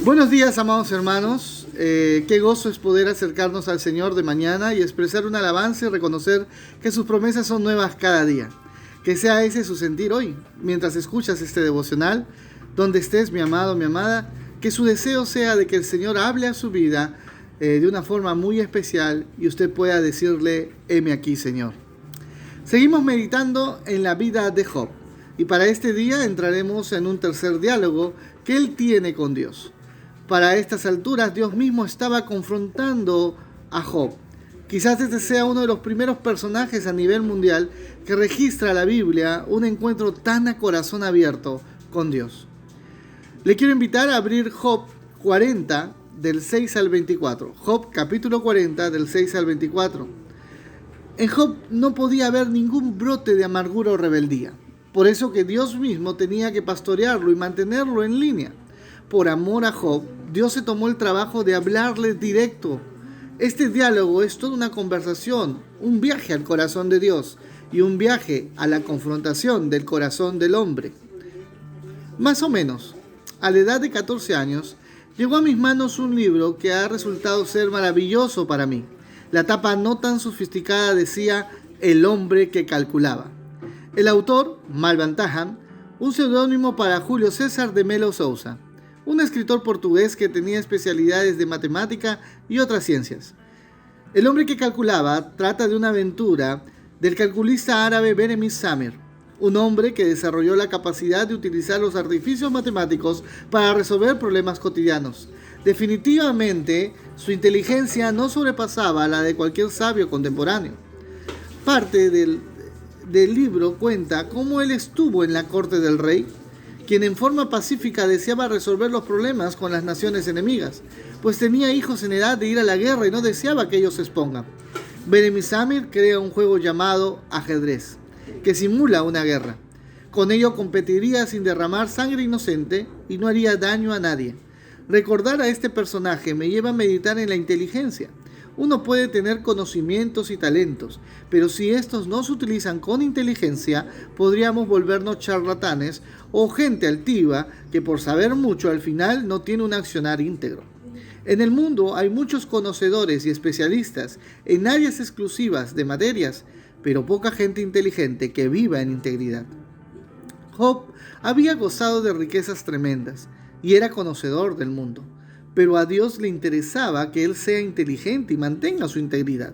Buenos días, amados hermanos. Qué gozo es poder acercarnos al Señor de mañana y expresar una alabanza y reconocer que sus promesas son nuevas cada día. Que sea ese su sentir hoy, mientras escuchas este devocional, donde estés, mi amado, mi amada, que su deseo sea de que el Señor hable a su vida de una forma muy especial y usted pueda decirle: heme aquí, Señor. Seguimos meditando en la vida de Job y para este día entraremos en un tercer diálogo que él tiene con Dios. Para estas alturas, Dios mismo estaba confrontando a Job. Quizás este sea uno de los primeros personajes a nivel mundial que registra la Biblia un encuentro tan a corazón abierto con Dios. Le quiero invitar a abrir Job 40, del 6 al 24. Job capítulo 40, del 6 al 24. En Job no podía haber ningún brote de amargura o rebeldía. Por eso que Dios mismo tenía que pastorearlo y mantenerlo en línea. Por amor a Job, Dios se tomó el trabajo de hablarle directo. Este diálogo es toda una conversación, un viaje al corazón de Dios y un viaje a la confrontación del corazón del hombre. Más o menos, a la edad de 14 años, llegó a mis manos un libro que ha resultado ser maravilloso para mí. La tapa no tan sofisticada decía El hombre que calculaba. El autor, Malvan Tahan, un seudónimo para Julio César de Melo Sousa, un escritor portugués que tenía especialidades de matemática y otras ciencias. El hombre que calculaba trata de una aventura del calculista árabe Benemis Samir, un hombre que desarrolló la capacidad de utilizar los artificios matemáticos para resolver problemas cotidianos. Definitivamente, su inteligencia no sobrepasaba la de cualquier sabio contemporáneo. Parte del libro cuenta cómo él estuvo en la corte del rey, quien en forma pacífica deseaba resolver los problemas con las naciones enemigas, pues tenía hijos en edad de ir a la guerra y no deseaba que ellos se expongan. Benemis Samir crea un juego llamado ajedrez, que simula una guerra. Con ello competiría sin derramar sangre inocente y no haría daño a nadie. Recordar a este personaje me lleva a meditar en la inteligencia. Uno puede tener conocimientos y talentos, pero si estos no se utilizan con inteligencia, podríamos volvernos charlatanes o gente altiva que por saber mucho al final no tiene un accionar íntegro. En el mundo hay muchos conocedores y especialistas en áreas exclusivas de materias, pero poca gente inteligente que viva en integridad. Job había gozado de riquezas tremendas y era conocedor del mundo. Pero a Dios le interesaba que él sea inteligente y mantenga su integridad.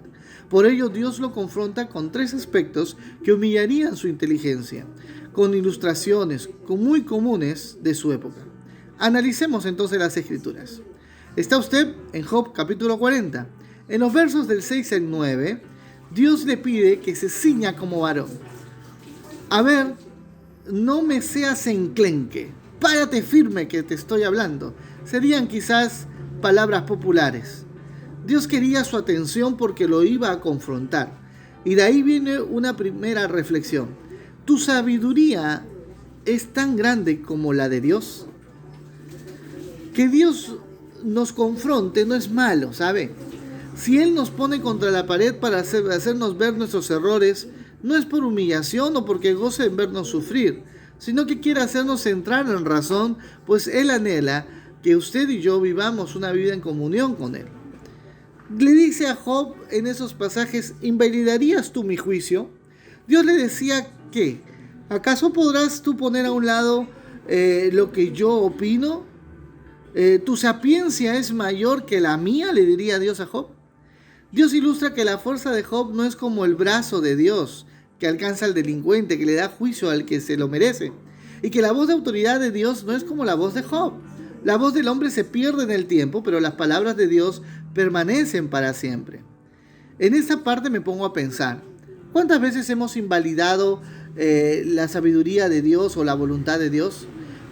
Por ello Dios lo confronta con tres aspectos que humillarían su inteligencia, con ilustraciones muy comunes de su época. Analicemos entonces las escrituras. Está usted en Job capítulo 40. En los versos del 6 al 9, Dios le pide que se ciña como varón. A ver, no me seas enclenque. Párate firme que te estoy hablando. Serían quizás palabras populares. Dios quería su atención porque lo iba a confrontar. Y de ahí viene una primera reflexión. ¿Tu sabiduría es tan grande como la de Dios? Que Dios nos confronte no es malo, ¿sabe? Si Él nos pone contra la pared para hacernos ver nuestros errores, no es por humillación o porque goce en vernos sufrir, sino que quiere hacernos entrar en razón, pues Él anhela que usted y yo vivamos una vida en comunión con Él. Le dice a Job en esos pasajes: ¿invalidarías tú mi juicio? Dios le decía que, ¿acaso podrás tú poner a un lado lo que yo opino? ¿Tu sapiencia es mayor que la mía?, le diría Dios a Job. Dios ilustra que la fuerza de Job no es como el brazo de Dios, que alcanza al delincuente, que le da juicio al que se lo merece, y que la voz de autoridad de Dios no es como la voz de Job. La voz del hombre se pierde en el tiempo, pero las palabras de Dios permanecen para siempre. En esta parte me pongo a pensar, ¿cuántas veces hemos invalidado la sabiduría de Dios o la voluntad de Dios?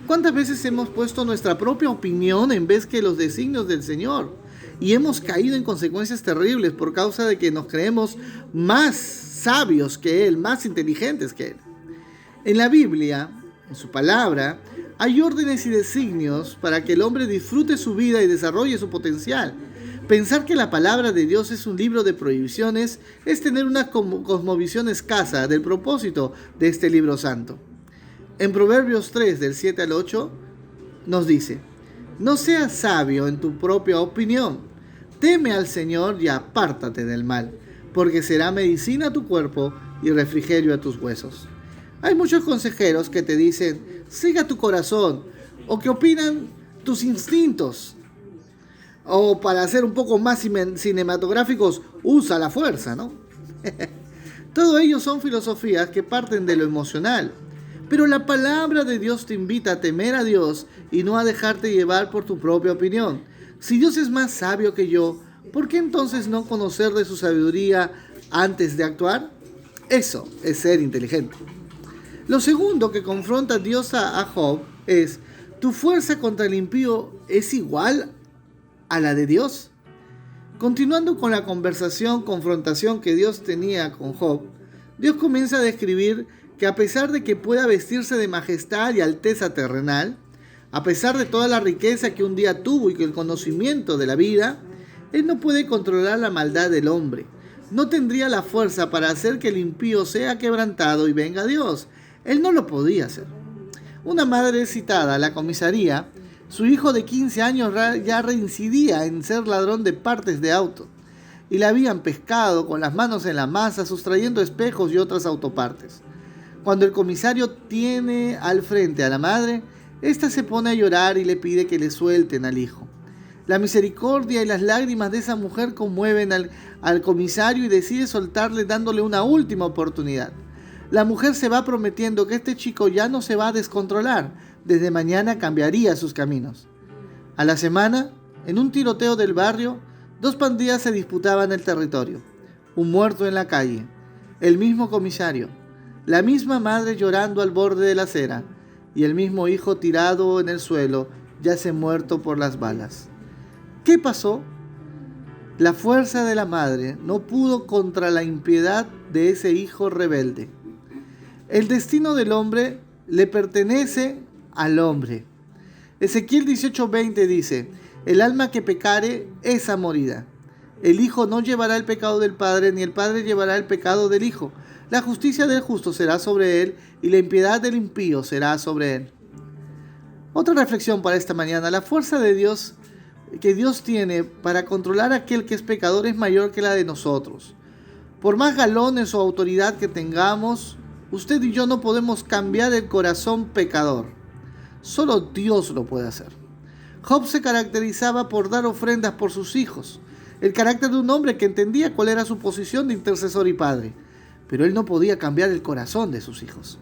¿Cuántas veces hemos puesto nuestra propia opinión en vez que los designios del Señor? Y hemos caído en consecuencias terribles por causa de que nos creemos más sabios que Él, más inteligentes que Él. En la Biblia, en su palabra, hay órdenes y designios para que el hombre disfrute su vida y desarrolle su potencial. Pensar que la palabra de Dios es un libro de prohibiciones es tener una cosmovisión escasa del propósito de este libro santo. En Proverbios 3, del 7 al 8, nos dice: No seas sabio en tu propia opinión. Teme al Señor y apártate del mal, porque será medicina a tu cuerpo y refrigerio a tus huesos. Hay muchos consejeros que te dicen, siga tu corazón, o que opinan tus instintos. O para ser un poco más cinematográficos, usa la fuerza, ¿no? Todo ello son filosofías que parten de lo emocional. Pero la palabra de Dios te invita a temer a Dios y no a dejarte llevar por tu propia opinión. Si Dios es más sabio que yo, ¿por qué entonces no conocer de su sabiduría antes de actuar? Eso es ser inteligente. Lo segundo que confronta Dios a Job es, ¿tu fuerza contra el impío es igual a la de Dios? Continuando con la confrontación que Dios tenía con Job, Dios comienza a describir que a pesar de que pueda vestirse de majestad y alteza terrenal, a pesar de toda la riqueza que un día tuvo y que el conocimiento de la vida, él no puede controlar la maldad del hombre. No tendría la fuerza para hacer que el impío sea quebrantado y venga a Dios. Él no lo podía hacer. Una madre citada a la comisaría, su hijo de 15 años ya reincidía en ser ladrón de partes de auto y la habían pescado con las manos en la masa sustrayendo espejos y otras autopartes. Cuando el comisario tiene al frente a la madre, ésta se pone a llorar y le pide que le suelten al hijo. La misericordia y las lágrimas de esa mujer conmueven al comisario y decide soltarle dándole una última oportunidad. La mujer se va prometiendo que este chico ya no se va a descontrolar, desde mañana cambiaría sus caminos. A la semana, en un tiroteo del barrio, 2 pandillas se disputaban el territorio. Un muerto en la calle, el mismo comisario, la misma madre llorando al borde de la acera y el mismo hijo tirado en el suelo, yace muerto por las balas. ¿Qué pasó? La fuerza de la madre no pudo contra la impiedad de ese hijo rebelde. El destino del hombre le pertenece al hombre. Ezequiel 18:20 dice, el alma que pecare, esa morirá. El hijo no llevará el pecado del padre, ni el padre llevará el pecado del hijo. La justicia del justo será sobre él, y la impiedad del impío será sobre él. Otra reflexión para esta mañana. La fuerza de Dios que Dios tiene para controlar a aquel que es pecador es mayor que la de nosotros. Por más galones o autoridad que tengamos, usted y yo no podemos cambiar el corazón pecador. Solo Dios lo puede hacer. Job se caracterizaba por dar ofrendas por sus hijos, el carácter de un hombre que entendía cuál era su posición de intercesor y padre, pero él no podía cambiar el corazón de sus hijos.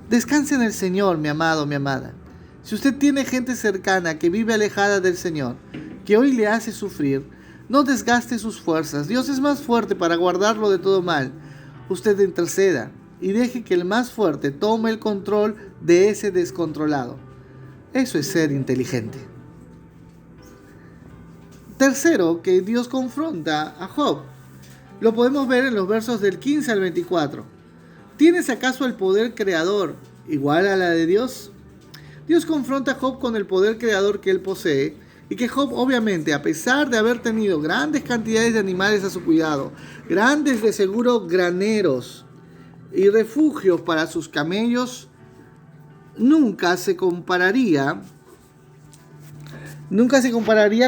Descanse en el Señor, mi amado, mi amada. Si usted tiene gente cercana que vive alejada del Señor, que hoy le hace sufrir, no desgaste sus fuerzas. Dios es más fuerte para guardarlo de todo mal. Usted interceda y deje que el más fuerte tome el control de ese descontrolado. Eso es ser inteligente. Tercero, que Dios confronta a Job. Lo podemos ver en los versos del 15 al 24. ¿Tienes acaso el poder creador igual a la de Dios? Dios confronta a Job con el poder creador que él posee y que Job, obviamente, a pesar de haber tenido grandes cantidades de animales a su cuidado, grandes de seguro graneros y refugios para sus camellos, nunca se compararía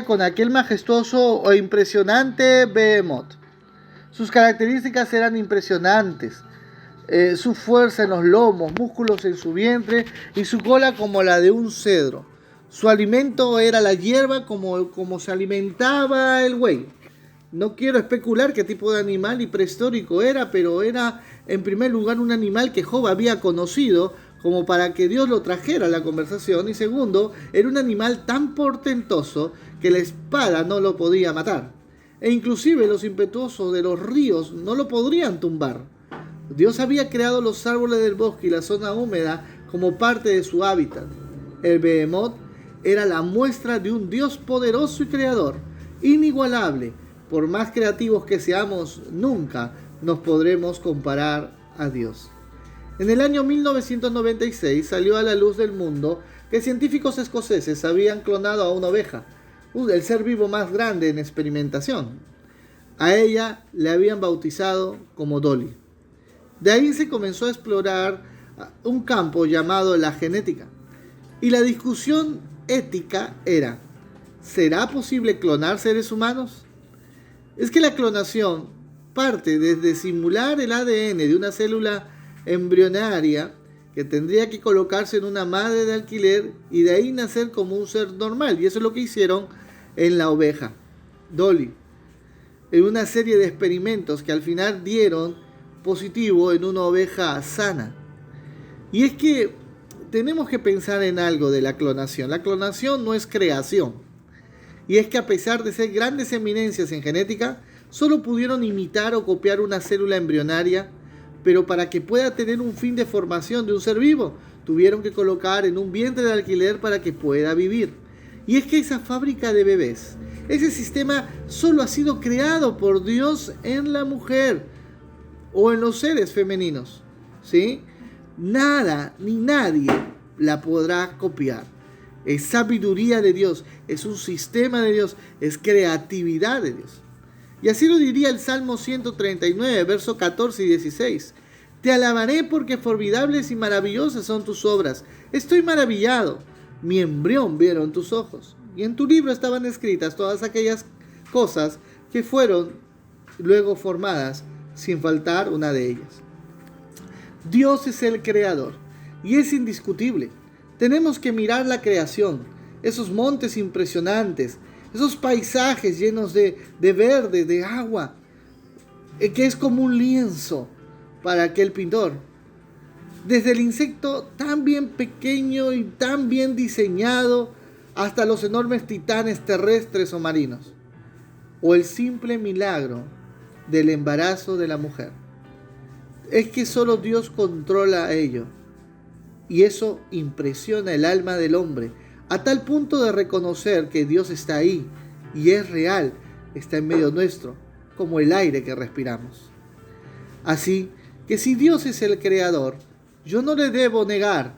con aquel majestuoso o impresionante Behemoth. Sus características eran impresionantes. Su fuerza en los lomos, músculos en su vientre y su cola como la de un cedro. Su alimento era la hierba como se alimentaba el buey. No quiero especular qué tipo de animal y prehistórico era, pero era en primer lugar un animal que Job había conocido como para que Dios lo trajera a la conversación, y segundo, era un animal tan portentoso que la espada no lo podía matar, e inclusive los impetuosos de los ríos no lo podrían tumbar. Dios había creado los árboles del bosque y la zona húmeda como parte de su hábitat. El Behemoth era la muestra de un Dios poderoso y creador, inigualable. Por más creativos que seamos, nunca nos podremos comparar a Dios. En el año 1996 salió a la luz del mundo que científicos escoceses habían clonado a una oveja, el ser vivo más grande en experimentación. A ella le habían bautizado como Dolly. De ahí se comenzó a explorar un campo llamado la genética. Y la discusión ética era: ¿será posible clonar seres humanos? Es que la clonación parte desde simular el ADN de una célula embrionaria que tendría que colocarse en una madre de alquiler y de ahí nacer como un ser normal. Y eso es lo que hicieron en la oveja Dolly, en una serie de experimentos que al final dieron positivo en una oveja sana. Y es que tenemos que pensar en algo de la clonación. La clonación no es creación. Y es que a pesar de ser grandes eminencias en genética, solo pudieron imitar o copiar una célula embrionaria, pero para que pueda tener un fin de formación de un ser vivo, tuvieron que colocar en un vientre de alquiler para que pueda vivir. Y es que esa fábrica de bebés, ese sistema solo ha sido creado por Dios en la mujer o en los seres femeninos, ¿sí? Nada ni nadie la podrá copiar. Es sabiduría de Dios, es un sistema de Dios, es creatividad de Dios. Y así lo diría el Salmo 139, versos 14 y 16. Te alabaré porque formidables y maravillosas son tus obras. Estoy maravillado. Mi embrión vieron tus ojos. Y en tu libro estaban escritas todas aquellas cosas que fueron luego formadas, sin faltar una de ellas. Dios es el creador y es indiscutible. Tenemos que mirar la creación, esos montes impresionantes, esos paisajes llenos de verde, de agua, que es como un lienzo para aquel pintor. Desde el insecto tan bien pequeño y tan bien diseñado hasta los enormes titanes terrestres o marinos, o el simple milagro del embarazo de la mujer. Es que solo Dios controla ello, y eso impresiona el alma del hombre a tal punto de reconocer que Dios está ahí y es real, está en medio nuestro, como el aire que respiramos. Así que si Dios es el creador, yo no le debo negar.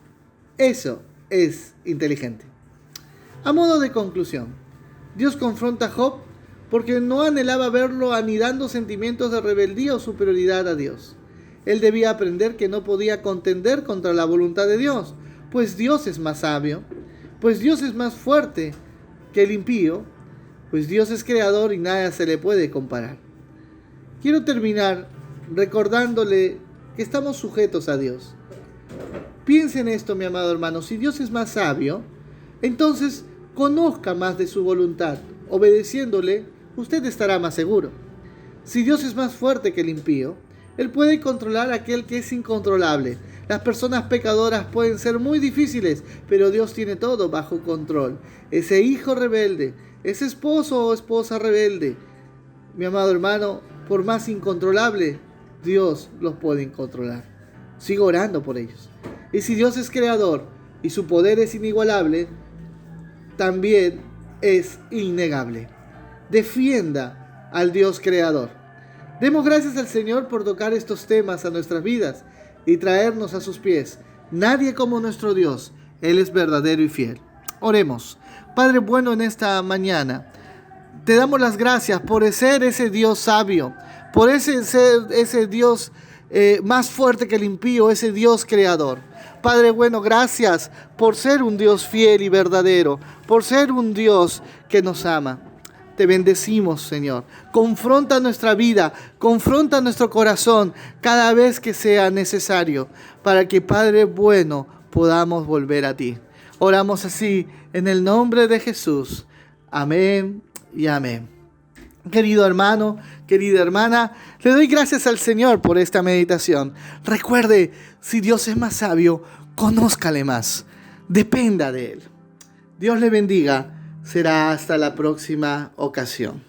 Eso es inteligente. A modo de conclusión, Dios confronta a Job porque no anhelaba verlo anidando sentimientos de rebeldía o superioridad a Dios. Él debía aprender que no podía contender contra la voluntad de Dios, pues Dios es más sabio, pues Dios es más fuerte que el impío, pues Dios es creador y nada se le puede comparar. Quiero terminar recordándole que estamos sujetos a Dios. Piensa en esto, mi amado hermano, si Dios es más sabio, entonces conozca más de su voluntad. Obedeciéndole, usted estará más seguro. Si Dios es más fuerte que el impío, Él puede controlar a aquel que es incontrolable. Las personas pecadoras pueden ser muy difíciles, pero Dios tiene todo bajo control. Ese hijo rebelde, ese esposo o esposa rebelde, mi amado hermano, por más incontrolable, Dios los puede controlar. Sigo orando por ellos. Y si Dios es creador y su poder es inigualable, también es innegable. Defienda al Dios creador. Demos gracias al Señor por tocar estos temas a nuestras vidas y traernos a sus pies. Nadie como nuestro Dios, Él es verdadero y fiel. Oremos. Padre bueno, en esta mañana te damos las gracias por ser ese Dios sabio, por ser ese Dios más fuerte que el impío, ese Dios creador. Padre bueno, gracias por ser un Dios fiel y verdadero, por ser un Dios que nos ama. Te bendecimos, Señor. Confronta nuestra vida, confronta nuestro corazón cada vez que sea necesario, para que, Padre bueno, podamos volver a ti. Oramos así en el nombre de Jesús. Amén y amén. Querido hermano, querida hermana, le doy gracias al Señor por esta meditación. Recuerde, si Dios es más sabio, conózcale más. Dependa de Él. Dios le bendiga. Será hasta la próxima ocasión.